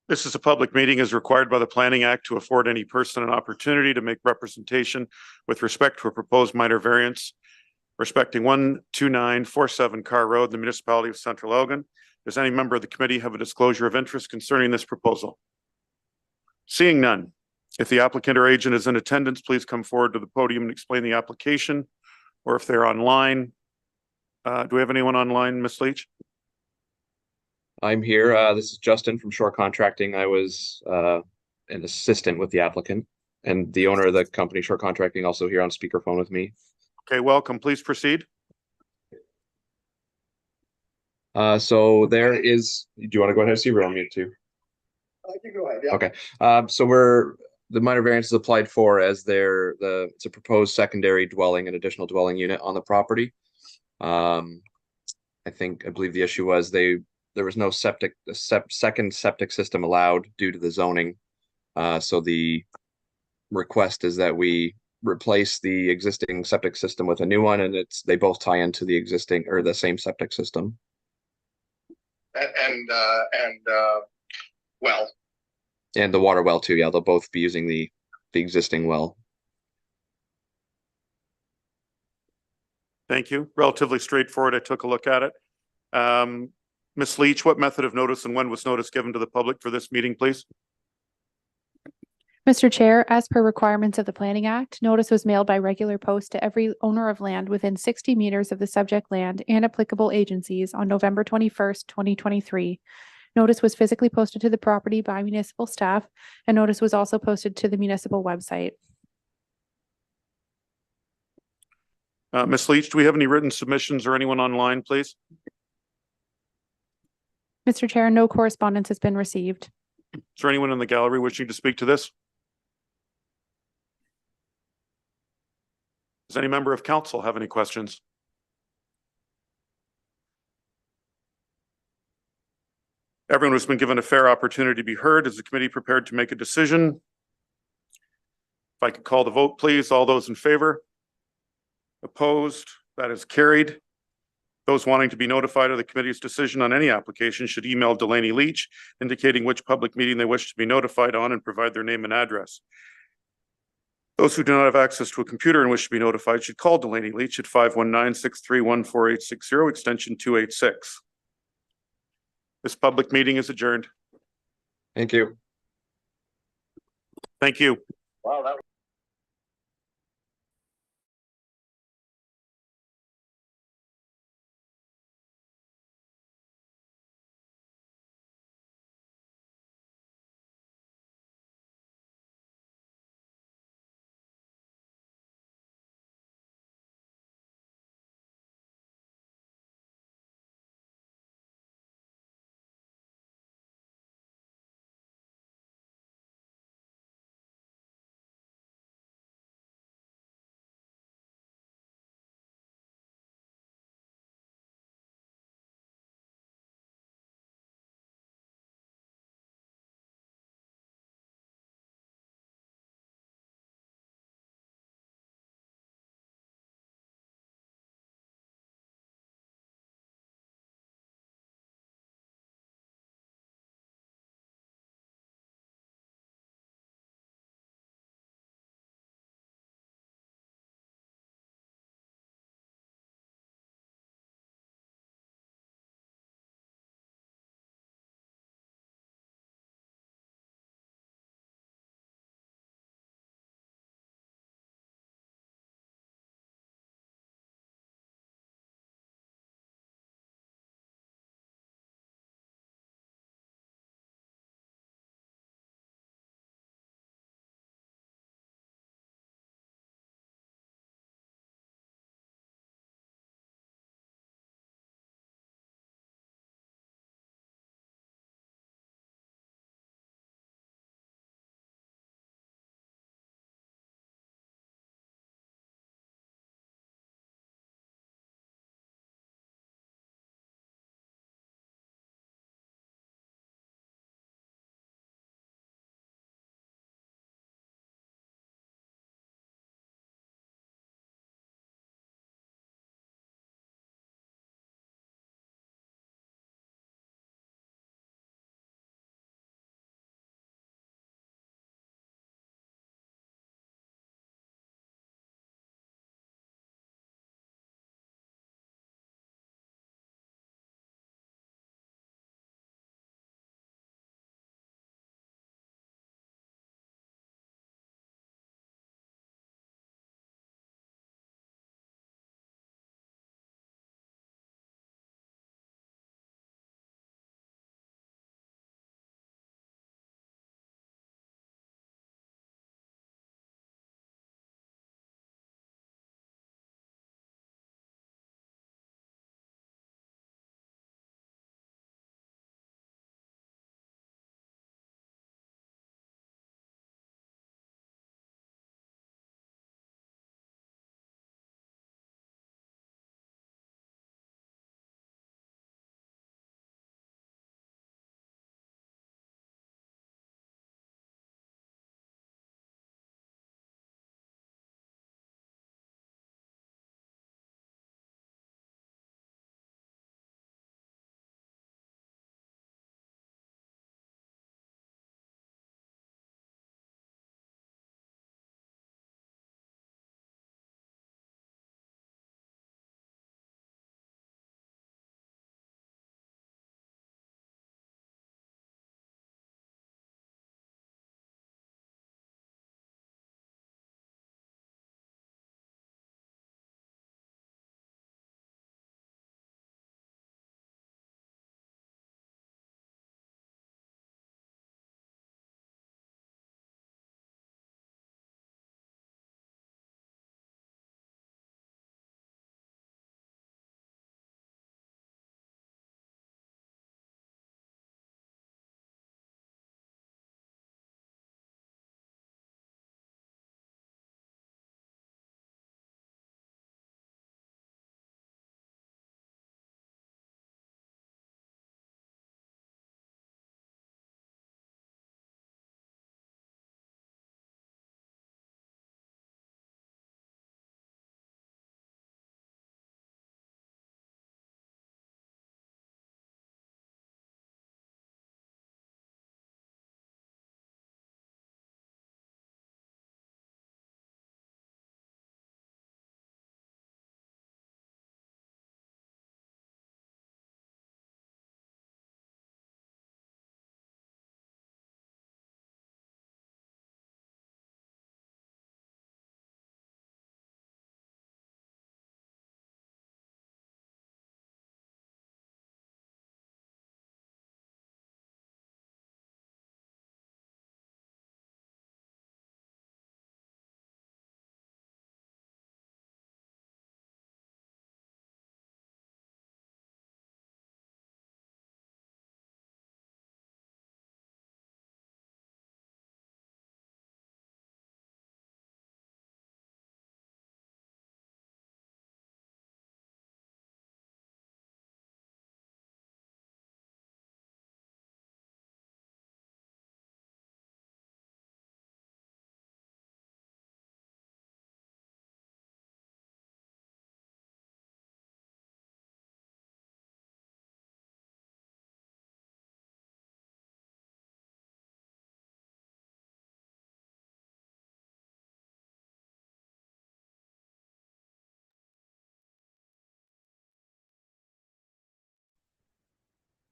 This is a public meeting as required by the Planning Act to afford any person an opportunity to make representation with respect to a proposed minor variance respecting 12947 Carr Road, the municipality of Central Elgin. Does any member of the committee have a disclosure of interest concerning this proposal? Seeing none, if the applicant or agent is in attendance, please come forward to the podium and explain the application, or if they're online. Do we have anyone online, Ms. Leach? I'm here. This is Justin from Shore Contracting. I was an assistant with the applicant, and the owner of the company, Shore Contracting, also here on speakerphone with me. Okay, welcome. Please proceed. So there is. Do you want to go ahead, Steve, or on mute too? I can go ahead. Yeah. Okay. So the minor variance is applied for as it's a proposed secondary dwelling, an additional dwelling unit on the property. I believe the issue was there was no second septic system allowed due to the zoning. So the request is that we replace the existing septic system with a new one, and they both tie into the existing or the same septic system. Well. And the water well too. Yeah, they'll both be using the existing well. Thank you. Relatively straightforward. I took a look at it. Ms. Leach, what method of notice and when was notice given to the public for this meeting, please? Mr. Chair, as per requirements of the Planning Act, notice was mailed by regular post to every owner of land within 60 meters of the subject land and applicable agencies on November 21st, 2023. Notice was physically posted to the property by municipal staff, and notice was also posted to the municipal website. Ms. Leach, do we have any written submissions or anyone online, please? Mr. Chair, no correspondence has been received. Is there anyone in the gallery wishing to speak to this? Does any member of council have any questions? Everyone has been given a fair opportunity to be heard. Is the committee prepared to make a decision? If I could call the vote, please. All those in favor? Opposed? That is carried. Those wanting to be notified of the committee's decision on any application should email Delaney Leach indicating which public meeting they wish to be notified on and provide their name and address. Those who do not have access to a computer and wish to be notified should call Delaney Leach at 519-631-4860, extension 286. This public meeting is adjourned. Thank you. Thank you. Wow,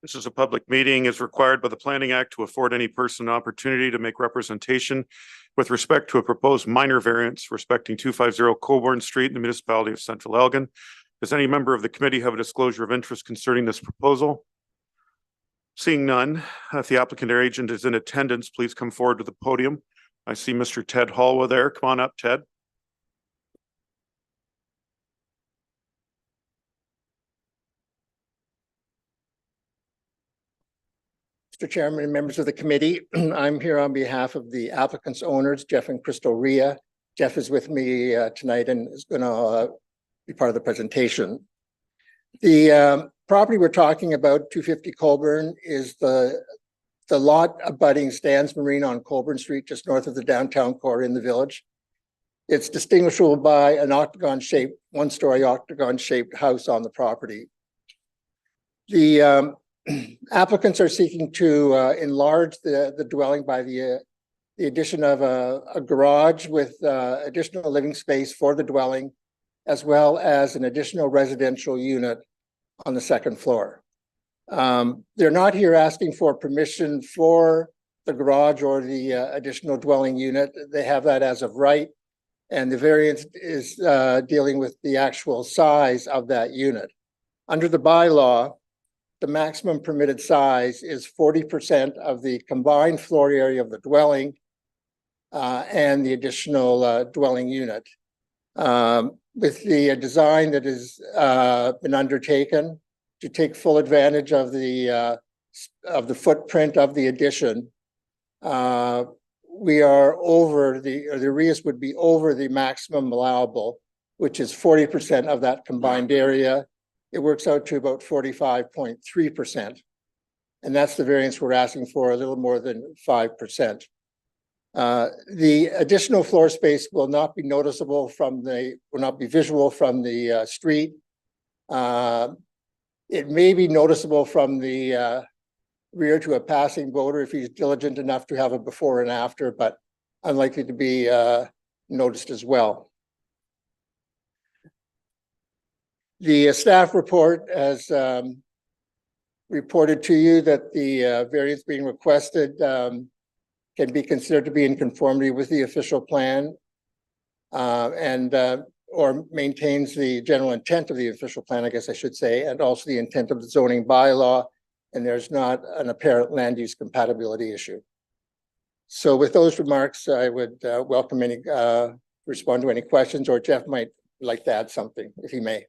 This is a public meeting as required by the Planning Act to afford any person an opportunity to make representation with respect to a proposed minor variance respecting 250 Colborne Street in the municipality of Central Elgin. Does any member of the committee have a disclosure of interest concerning this proposal? Seeing none, if the applicant or agent is in attendance, please come forward to the podium. I see Mr. Ted Hallwa there. Come on up, Ted. Mr. Chairman and members of the committee, I'm here on behalf of the applicant's owners, Jeff and Crystal Rhea. Jeff is with me tonight and is going to be part of the presentation. The property we're talking about, 250 Colborne, is the lot abutting Stan's Marina on Colborne Street, just north of the downtown core in the village. It's distinguishable by an octagon-shaped, one-story octagon-shaped house on the property. The applicants are seeking to enlarge the dwelling by the addition of a garage with additional living space for the dwelling, as well as an additional residential unit on the second floor. They're not here asking for permission for the garage or the additional dwelling unit. They have that as of right, and the variance is dealing with the actual size of that unit. Under the bylaw, the maximum permitted size is 40% of the combined floor area of the dwelling and the additional dwelling unit. With the design that has been undertaken to take full advantage of the footprint of the addition, we are over the RIAS would be over the maximum allowable, which is 40% of that combined area. It works out to about 45.3%. And that's the variance we're asking for, a little more than 5%. The additional floor space will not be noticeable will not be visual from the street. It may be noticeable from the rear to a passing boater if he's diligent enough to have a before and after, but unlikely to be noticed as well. The staff report has reported to you that the variance being requested can be considered to be in conformity with the official plan or maintains the general intent of the official plan, I guess I should say, and also the intent of the zoning bylaw, and there's not an apparent land use compatibility issue. So with those remarks, I would welcome any, respond to any questions, or Jeff might like to add something, if he may.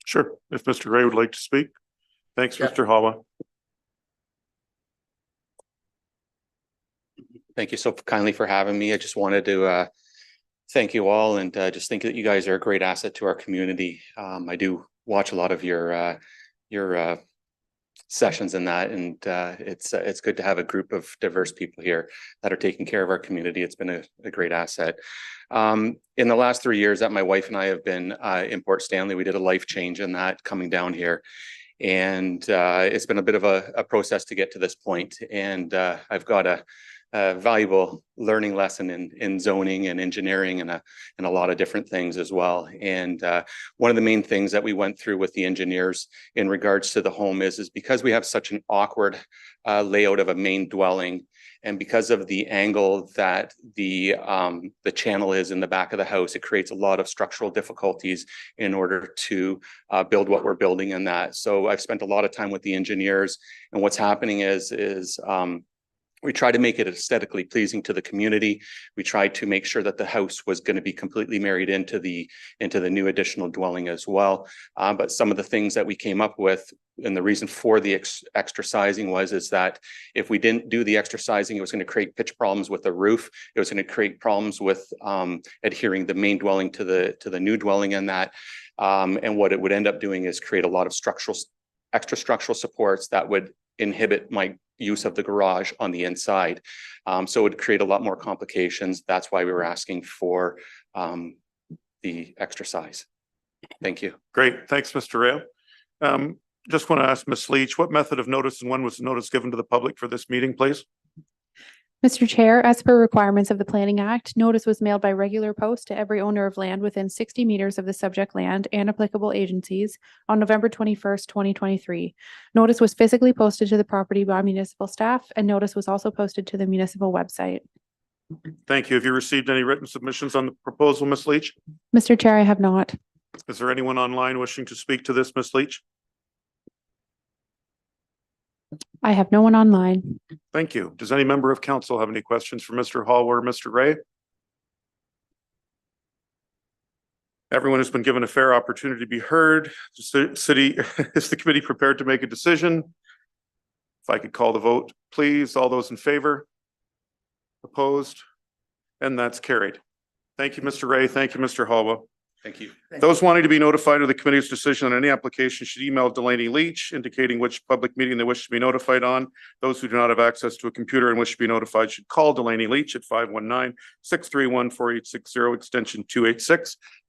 Sure. If Mr. Ray would like to speak. Thanks, Yeah. Mr. Hallwa. Thank you so kindly for having me. I just wanted to thank you all and just think that you guys are a great asset to our community. I do watch a lot of your sessions in that, and it's good to have a group of diverse people here that are taking care of our community. It's been a great asset. In the last 3 years that my wife and I have been in Port Stanley, we did a life change in that coming down here. And it's been a bit of a process to get to this point. And I've got a valuable learning lesson in zoning and engineering and a lot of different things as well. And one of the main things that we went through with the engineers in regards to the home is because we have such an awkward layout of a main dwelling, and because of the angle that the channel is in the back of the house, it creates a lot of structural difficulties in order to build what we're building in that. So I've spent a lot of time with the engineers, and what's happening is we try to make it aesthetically pleasing to the community. We tried to make sure that the house was going to be completely married into the new additional dwelling as well. But some of the things that we came up with, and the reason for the extra sizing is that if we didn't do the extra sizing, it was going to create pitch problems with the roof. It was going to create problems with adhering the main dwelling to the new dwelling in that. And what it would end up doing is create a lot of extra structural supports that would inhibit my use of the garage on the inside. So it would create a lot more complications. That's why we were asking for the extra size. Thank you. Great. Thanks, Mr. Ray. Just want to ask Ms. Leach, what method of notice and when was the notice given to the public for this meeting, please? Mr. Chair, as per requirements of the Planning Act, notice was mailed by regular post to every owner of land within 60 meters of the subject land and applicable agencies on November 21st, 2023. Notice was physically posted to the property by municipal staff, and notice was also posted to the municipal website. Thank you. Have you received any written submissions on the proposal, Ms. Leach? Mr. Chair, I have not. Is there anyone online wishing to speak to this, Ms. Leach? I have no one online. Thank you. Does any member of council have any questions for Mr. Hall or Mr. Ray? Everyone has been given a fair opportunity to be heard. The city, is the committee prepared to make a decision? If I could call the vote, please. All those in favor? Opposed? And that's carried. Thank you, Mr. Ray. Thank you, Mr. Hallwell. Thank you. Those wanting to be notified of the committee's decision on any application should email Delaney Leach indicating which public meeting they wish to be notified on. Those who do not have access to a computer and wish to be notified should call Delaney Leach at 519-631-4860 extension 286.